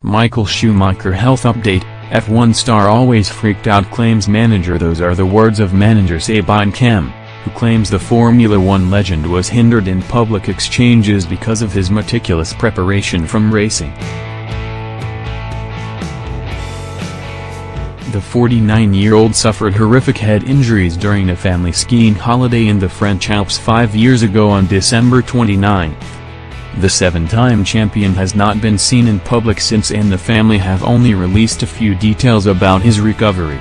Michael Schumacher health update, F1 star always freaked out claims manager. Those are the words of manager Sabine Kem, who claims the Formula One legend was hindered in public exchanges because of his meticulous preparation from racing. The 49-year-old suffered horrific head injuries during a family skiing holiday in the French Alps 5 years ago on December 29. The seven-time champion has not been seen in public since, and the family have only released a few details about his recovery.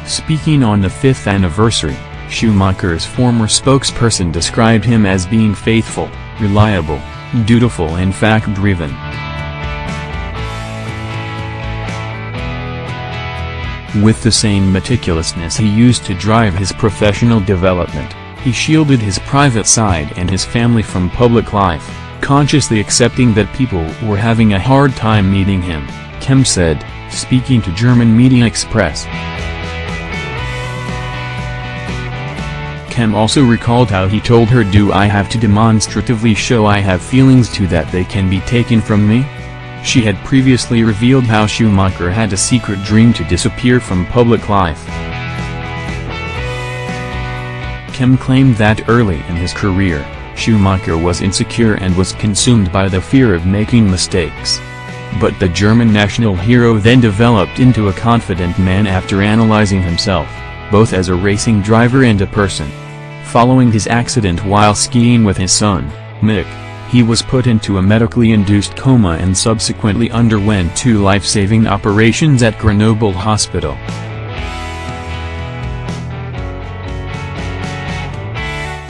Speaking on the 5th anniversary, Schumacher's former spokesperson described him as being faithful, reliable, dutiful and fact-driven. With the same meticulousness he used to drive his professional development, he shielded his private side and his family from public life, consciously accepting that people were having a hard time meeting him, Kem said, speaking to German media Express. Kem also recalled how he told her, "Do I have to demonstratively show I have feelings too that they can be taken from me?" She had previously revealed how Schumacher had a secret dream to disappear from public life. Kem claimed that early in his career, Schumacher was insecure and was consumed by the fear of making mistakes. But the German national hero then developed into a confident man after analyzing himself, both as a racing driver and a person. Following his accident while skiing with his son, Mick, he was put into a medically induced coma and subsequently underwent 2 life-saving operations at Grenoble Hospital.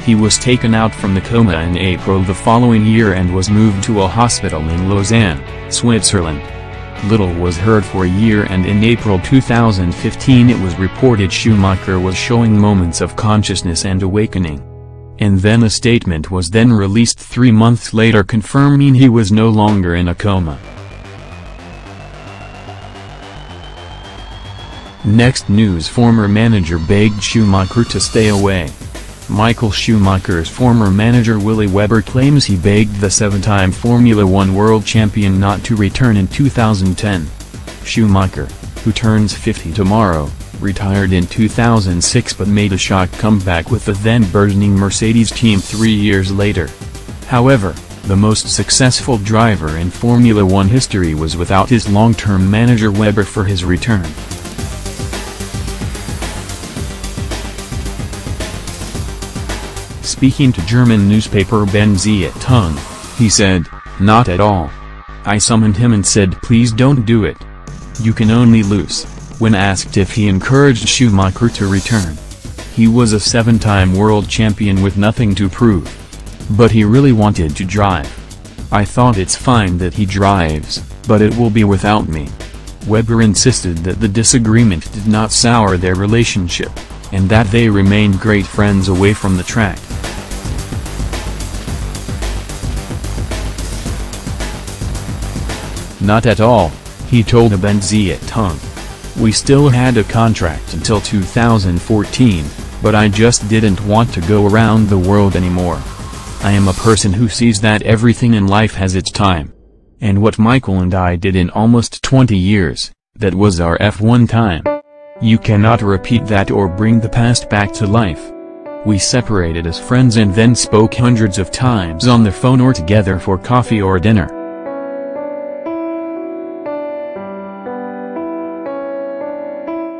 He was taken out from the coma in April the following year and was moved to a hospital in Lausanne, Switzerland. Little was heard for a year, and in April 2015 it was reported Schumacher was showing moments of consciousness and awakening. And then a statement was then released 3 months later confirming he was no longer in a coma. Next news: former manager begged Schumacher to stay away. Michael Schumacher's former manager Willy Webber claims he begged the 7-time Formula One world champion not to return in 2010. Schumacher, who turns 50 tomorrow, retired in 2006 but made a shock comeback with the then-burgeoning Mercedes team 3 years later. However, the most successful driver in Formula One history was without his long-term manager Webber for his return. Speaking to German newspaper Ben Zeitung, he said, "Not at all. I summoned him and said, please don't do it. You can only lose." When asked if he encouraged Schumacher to return, he was a 7-time world champion with nothing to prove. But he really wanted to drive. I thought it's fine that he drives, but it will be without me. Webber insisted that the disagreement did not sour their relationship, and that they remained great friends away from the track. "Not at all," he told Ben Zeitung. "We still had a contract until 2014, but I just didn't want to go around the world anymore. I am a person who sees that everything in life has its time. And what Michael and I did in almost 20 years, that was our F1 time. You cannot repeat that or bring the past back to life. We separated as friends and then spoke hundreds of times on the phone or together for coffee or dinner."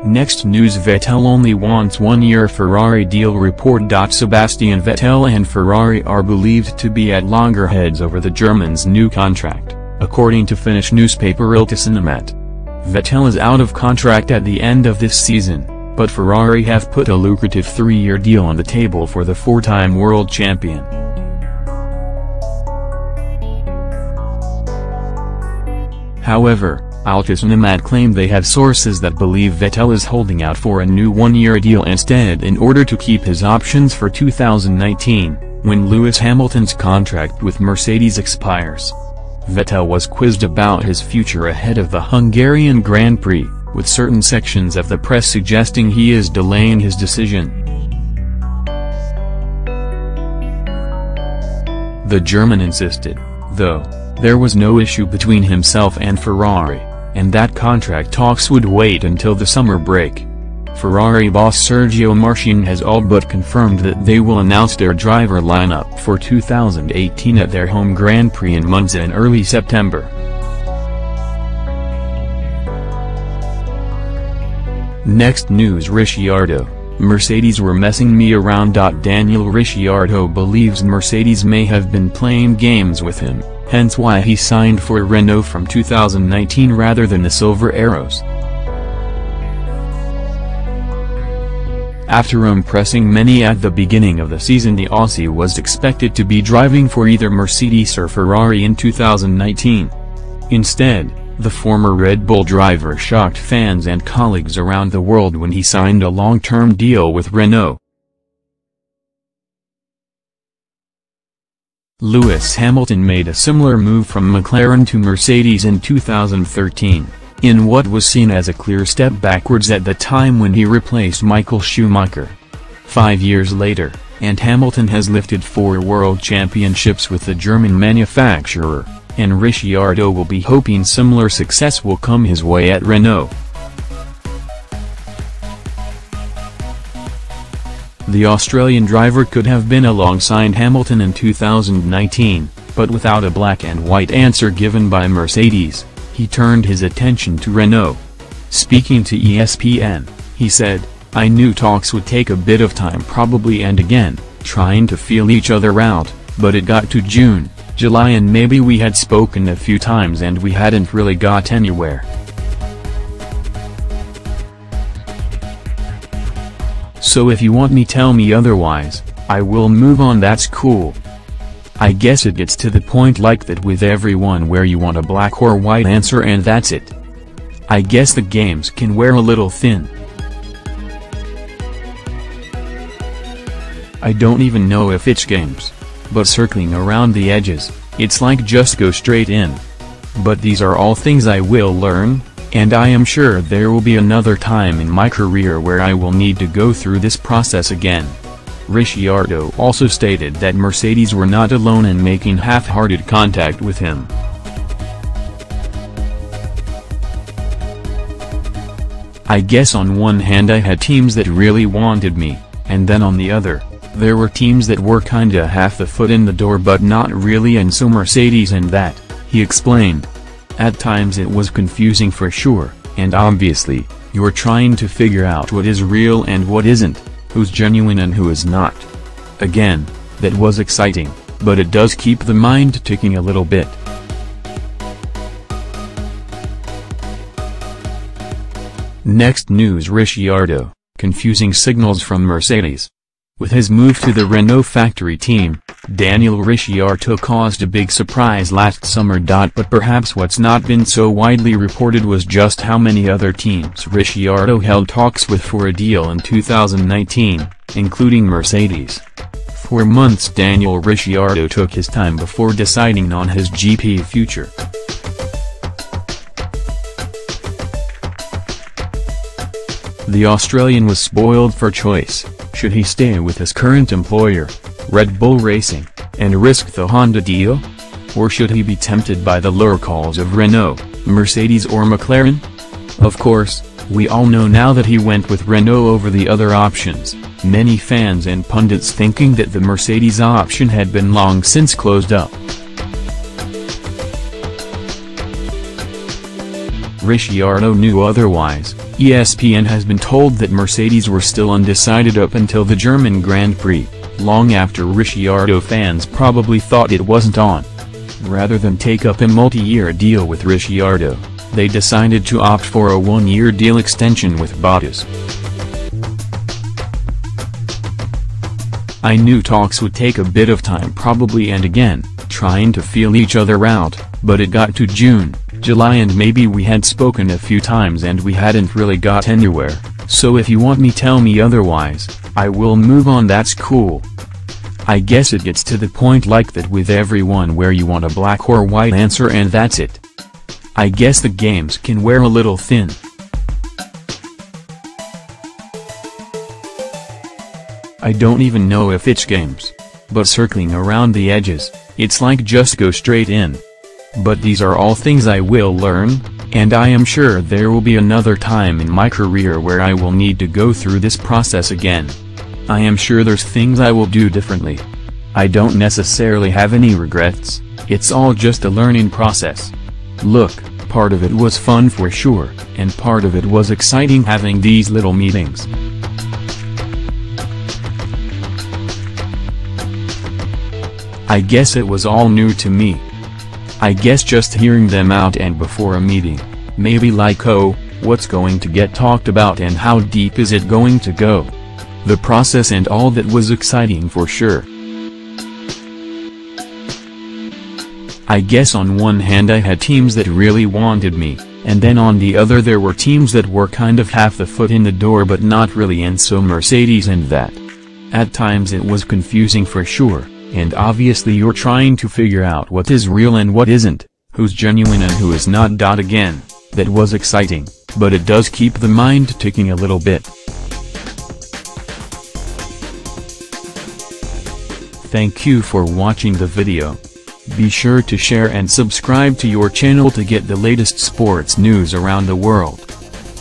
Next news: Vettel only wants 1-year Ferrari deal report. Sebastian Vettel and Ferrari are believed to be at loggerheads over the German's new contract, according to Finnish newspaper Ilta Sanomat. Vettel is out of contract at the end of this season, but Ferrari have put a lucrative 3-year deal on the table for the 4-time world champion. However, Ilta Sanomat claimed they have sources that believe Vettel is holding out for a new 1-year deal instead in order to keep his options for 2019, when Lewis Hamilton's contract with Mercedes expires. Vettel was quizzed about his future ahead of the Hungarian Grand Prix, with certain sections of the press suggesting he is delaying his decision. The German insisted, though, there was no issue between himself and Ferrari, and that contract talks would wait until the summer break. Ferrari boss Sergio Marchionne has all but confirmed that they will announce their driver lineup for 2018 at their home Grand Prix in Monza in early September. Next news: Ricciardo, Mercedes were messing me around. Daniel Ricciardo believes Mercedes may have been playing games with him, hence why he signed for Renault from 2019 rather than the Silver Arrows. After impressing many at the beginning of the season, the Aussie was expected to be driving for either Mercedes or Ferrari in 2019. Instead, the former Red Bull driver shocked fans and colleagues around the world when he signed a long-term deal with Renault. Lewis Hamilton made a similar move from McLaren to Mercedes in 2013, in what was seen as a clear step backwards at the time when he replaced Michael Schumacher. 5 years later, and Hamilton has lifted 4 world championships with the German manufacturer, and Ricciardo will be hoping similar success will come his way at Renault. The Australian driver could have been alongside Hamilton in 2019, but without a black and white answer given by Mercedes, he turned his attention to Renault. Speaking to ESPN, he said, "I knew talks would take a bit of time probably and again, trying to feel each other out, but it got to June, July and maybe we had spoken a few times and we hadn't really got anywhere. So if you want me tell me otherwise, I will move on, that's cool. I guess it gets to the point like that with everyone where you want a black or white answer and that's it. I guess the games can wear a little thin. I don't even know if it's games, but circling around the edges, it's like just go straight in. But these are all things I will learn, and I am sure there will be another time in my career where I will need to go through this process again." Ricciardo also stated that Mercedes were not alone in making half-hearted contact with him. "I guess on one hand I had teams that really wanted me, and then on the other, there were teams that were kinda half the foot in the door but not really, and so Mercedes and that," he explained. "At times it was confusing for sure, and obviously, you're trying to figure out what is real and what isn't, who's genuine and who is not. Again, that was exciting, but it does keep the mind ticking a little bit." Next news: Ricciardo, confusing signals from Mercedes. With his move to the Renault factory team, Daniel Ricciardo caused a big surprise last summer. But perhaps what's not been so widely reported was just how many other teams Ricciardo held talks with for a deal in 2019, including Mercedes. For months Daniel Ricciardo took his time before deciding on his GP future. The Australian was spoiled for choice. Should he stay with his current employer, Red Bull Racing, and risk the Honda deal? Or should he be tempted by the lure calls of Renault, Mercedes or McLaren? Of course, we all know now that he went with Renault over the other options, many fans and pundits thinking that the Mercedes option had been long since closed up. Ricciardo knew otherwise. ESPN has been told that Mercedes were still undecided up until the German Grand Prix, long after Ricciardo fans probably thought it wasn't on. Rather than take up a multi-year deal with Ricciardo, they decided to opt for a one-year deal extension with Bottas. "I knew talks would take a bit of time probably and again, trying to feel each other out, but it got to June, July and maybe we had spoken a few times and we hadn't really got anywhere, so if you want me tell me otherwise, I will move on, that's cool. I guess it gets to the point like that with everyone where you want a black or white answer and that's it. I guess the games can wear a little thin." I don't even know if it's games, but circling around the edges, it's like just go straight in. But these are all things I will learn, And I am sure there will be another time in my career where I will need to go through this process again. I am sure there's things I will do differently. I don't necessarily have any regrets, it's all just a learning process. Look, part of it was fun for sure, and part of it was exciting having these little meetings. I guess it was all new to me. I guess just hearing them out and before a meeting, maybe like, oh, what's going to get talked about and how deep is it going to go? The process and all that was exciting for sure. I guess on one hand I had teams that really wanted me, and then on the other there were teams that were kind of half the foot in the door but not really, and so Mercedes and that. At times it was confusing for sure, and obviously you're trying to figure out what is real and what isn't, who's genuine and who is not. Again, that was exciting, but it does keep the mind ticking a little bit. Thank you for watching the video. Be sure to share and subscribe to your channel to get the latest sports news around the world.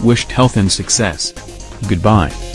Wished health and success. Goodbye.